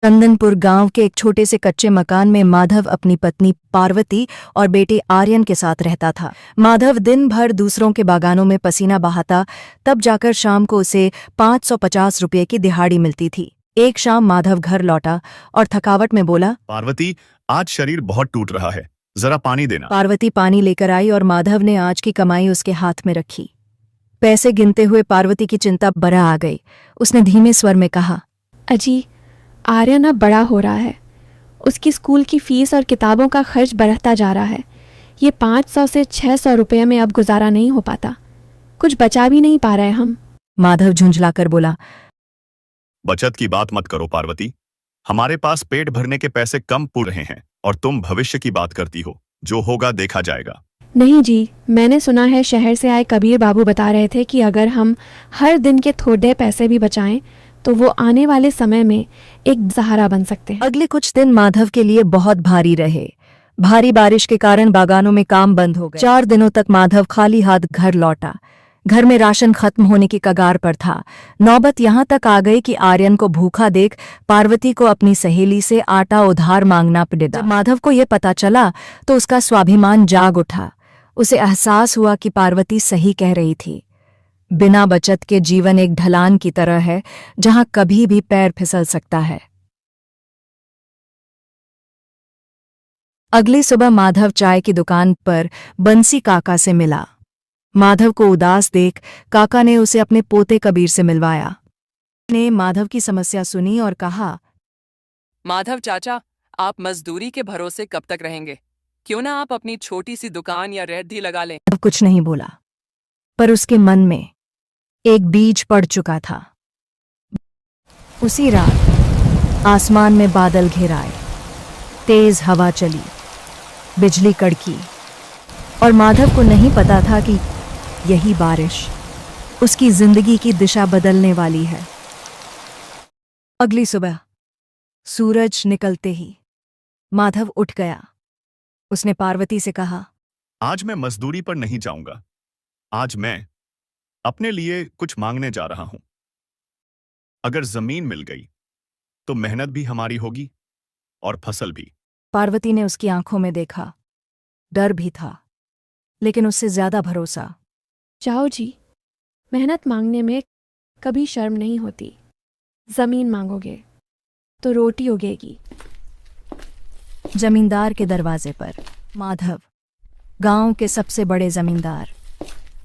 चंदनपुर गांव के एक छोटे से कच्चे मकान में माधव अपनी पत्नी पार्वती और बेटे आर्यन के साथ रहता था। माधव दिन भर दूसरों के बागानों में पसीना बहाता, तब जाकर शाम को उसे 550 रुपये की दिहाड़ी मिलती थी। एक शाम माधव घर लौटा और थकावट में बोला, पार्वती, आज शरीर बहुत टूट रहा है, जरा पानी देना। पार्वती पानी लेकर आई और माधव ने आज की कमाई उसके हाथ में रखी। पैसे गिनते हुए पार्वती की चिंता बढ़ आ गई। उसने धीमे स्वर में कहा, अजी, आर्यन अब बड़ा हो रहा है। उसकी स्कूल की फीस और किताबों का खर्च बढ़ता जा रहा है। ये 500 से 600 रुपये में अब गुजारा नहीं हो पाता। कुछ बचा भी नहीं पा रहे हम। माधव झुंझलाकर बोला, बचत की बात मत करो पार्वती, हमारे पास पेट भरने के पैसे कम पड़ रहे हैं और तुम भविष्य की बात करती हो। जो होगा देखा जाएगा। नहीं जी, मैंने सुना है शहर से आए कबीर बाबू बता रहे थे कि अगर हम हर दिन के थोड़े पैसे भी बचाएं तो वो आने वाले समय में एक सहारा बन सकते हैं। अगले कुछ दिन माधव के लिए बहुत भारी रहे। भारी बारिश के कारण बागानों में काम बंद हो गए। 4 दिनों तक माधव खाली हाथ घर लौटा। घर में राशन खत्म होने की कगार पर था। नौबत यहाँ तक आ गई कि आर्यन को भूखा देख पार्वती को अपनी सहेली से आटा उधार मांगना पड़ा। जब माधव को यह पता चला तो उसका स्वाभिमान जाग उठा। उसे एहसास हुआ कि पार्वती सही कह रही थी। बिना बचत के जीवन एक ढलान की तरह है, जहां कभी भी पैर फिसल सकता है। अगली सुबह माधव चाय की दुकान पर बंसी काका से मिला। माधव को उदास देख काका ने उसे अपने पोते कबीर से मिलवाया। ने माधव की समस्या सुनी और कहा, माधव चाचा, आप मजदूरी के भरोसे कब तक रहेंगे? क्यों ना आप अपनी छोटी सी दुकान या रेहड़ी लगा लें। माधव कुछ नहीं बोला, पर उसके मन में एक बीज पड़ चुका था। उसी रात आसमान में बादल घिर आए, तेज हवा चली, बिजली कड़की और माधव को नहीं पता था कि यही बारिश उसकी जिंदगी की दिशा बदलने वाली है। अगली सुबह सूरज निकलते ही माधव उठ गया। उसने पार्वती से कहा, आज मैं मजदूरी पर नहीं जाऊंगा। आज मैं अपने लिए कुछ मांगने जा रहा हूं। अगर जमीन मिल गई तो मेहनत भी हमारी होगी और फसल भी। पार्वती ने उसकी आंखों में देखा। डर भी था, लेकिन उससे ज्यादा भरोसा। जाओ जी, मेहनत मांगने में कभी शर्म नहीं होती। जमीन मांगोगे तो रोटी उगेगी। जमींदार के दरवाजे पर माधव, गांव के सबसे बड़े जमींदार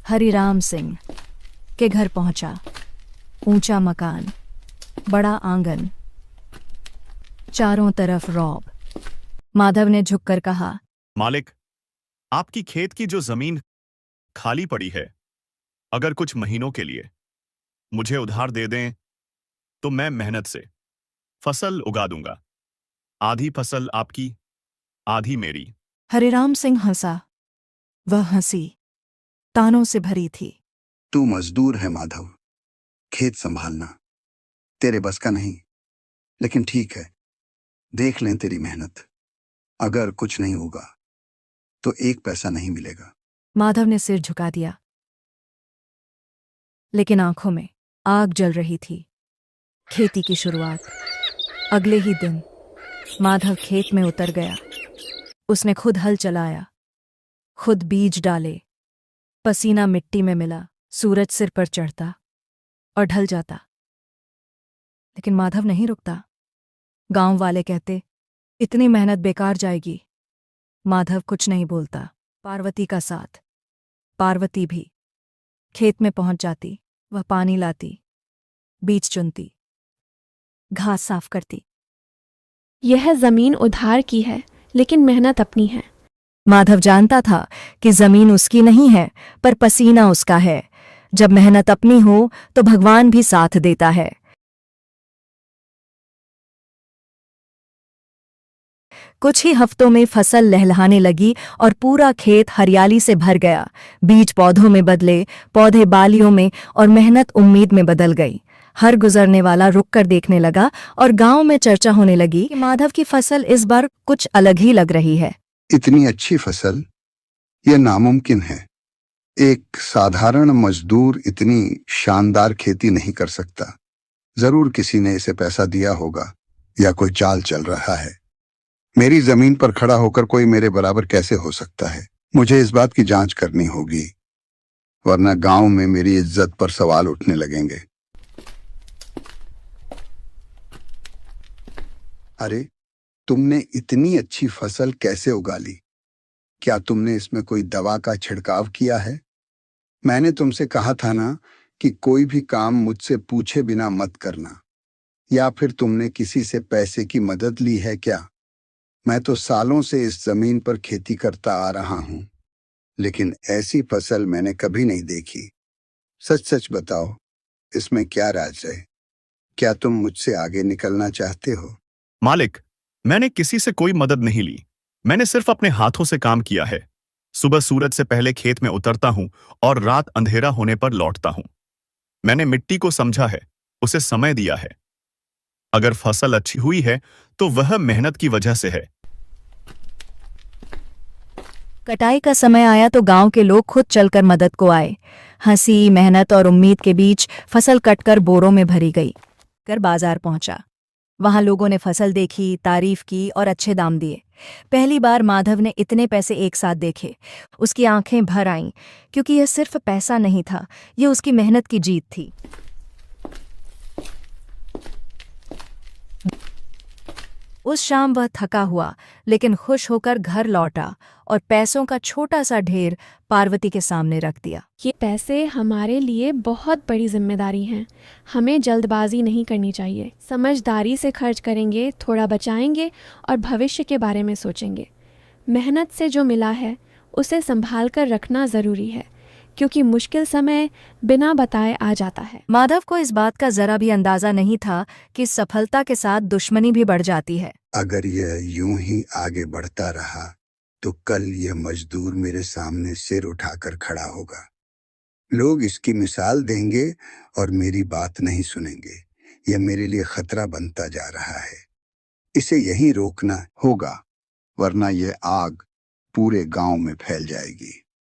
हरिराम सिंह के घर पहुंचा। ऊंचा मकान, बड़ा आंगन, चारों तरफ रौब। माधव ने झुककर कहा, मालिक, आपकी खेत की जो जमीन खाली पड़ी है, अगर कुछ महीनों के लिए मुझे उधार दे दें तो मैं मेहनत से फसल उगा दूंगा। आधी फसल आपकी, आधी मेरी। हरिराम सिंह हंसा। वह हंसी तानों से भरी थी। तू मजदूर है माधव, खेत संभालना तेरे बस का नहीं, लेकिन ठीक है, देख लें तेरी मेहनत। अगर कुछ नहीं होगा तो 1 पैसा नहीं मिलेगा। माधव ने सिर झुका दिया, लेकिन आंखों में आग जल रही थी। खेती की शुरुआत। अगले ही दिन माधव खेत में उतर गया। उसने खुद हल चलाया, खुद बीज डाले। पसीना मिट्टी में मिला। सूरज सिर पर चढ़ता और ढल जाता, लेकिन माधव नहीं रुकता। गांव वाले कहते, इतनी मेहनत बेकार जाएगी। माधव कुछ नहीं बोलता। पार्वती का साथ। पार्वती भी खेत में पहुंच जाती। वह पानी लाती, बीज चुनती, घास साफ करती। यह जमीन उधार की है, लेकिन मेहनत अपनी है। माधव जानता था कि जमीन उसकी नहीं है, पर पसीना उसका है। जब मेहनत अपनी हो तो भगवान भी साथ देता है। कुछ ही हफ्तों में फसल लहलहाने लगी और पूरा खेत हरियाली से भर गया। बीज पौधों में बदले, पौधे बालियों में और मेहनत उम्मीद में बदल गई। हर गुजरने वाला रुककर देखने लगा और गांव में चर्चा होने लगी कि माधव की फसल इस बार कुछ अलग ही लग रही है। इतनी अच्छी फसल, यह नामुमकिन है। एक साधारण मजदूर इतनी शानदार खेती नहीं कर सकता। जरूर किसी ने इसे पैसा दिया होगा या कोई चाल चल रहा है? मेरी जमीन पर खड़ा होकर कोई मेरे बराबर कैसे हो सकता है? मुझे इस बात की जांच करनी होगी, वरना गांव में मेरी इज्जत पर सवाल उठने लगेंगे। अरे, तुमने इतनी अच्छी फसल कैसे उगा ली? क्या तुमने इसमें कोई दवा का छिड़काव किया है? मैंने तुमसे कहा था ना कि कोई भी काम मुझसे पूछे बिना मत करना। या फिर तुमने किसी से पैसे की मदद ली है क्या? मैं तो सालों से इस जमीन पर खेती करता आ रहा हूं, लेकिन ऐसी फसल मैंने कभी नहीं देखी। सच सच बताओ, इसमें क्या राज है? क्या तुम मुझसे आगे निकलना चाहते हो? मालिक, मैंने किसी से कोई मदद नहीं ली। मैंने सिर्फ अपने हाथों से काम किया है। सुबह सूरज से पहले खेत में उतरता हूं और रात अंधेरा होने पर लौटता हूं। मैंने मिट्टी को समझा है, उसे समय दिया है। अगर फसल अच्छी हुई है तो वह मेहनत की वजह से है। कटाई का समय आया तो गांव के लोग खुद चलकर मदद को आए। हंसी, मेहनत और उम्मीद के बीच फसल कटकर बोरों में भरी गई। कर बाजार पहुंचा। वहां लोगों ने फसल देखी, तारीफ की और अच्छे दाम दिए। पहली बार माधव ने इतने पैसे एक साथ देखे। उसकी आंखें भर आईं, क्योंकि यह सिर्फ पैसा नहीं था, यह उसकी मेहनत की जीत थी। उस शाम वह थका हुआ लेकिन खुश होकर घर लौटा और पैसों का छोटा सा ढेर पार्वती के सामने रख दिया। ये पैसे हमारे लिए बहुत बड़ी जिम्मेदारी हैं। हमें जल्दबाजी नहीं करनी चाहिए। समझदारी से खर्च करेंगे, थोड़ा बचाएंगे और भविष्य के बारे में सोचेंगे। मेहनत से जो मिला है उसे संभाल कर रखना ज़रूरी है, क्योंकि मुश्किल समय बिना बताए आ जाता है। माधव को इस बात का जरा भी अंदाजा नहीं था कि सफलता के साथ दुश्मनी भी बढ़ जाती है। अगर यह यूं ही आगे बढ़ता रहा तो कल यह मजदूर मेरे सामने सिर उठाकर खड़ा होगा। लोग इसकी मिसाल देंगे और मेरी बात नहीं सुनेंगे। यह मेरे लिए खतरा बनता जा रहा है। इसे यहीं रोकना होगा, वरना यह आग पूरे गांव में फैल जाएगी।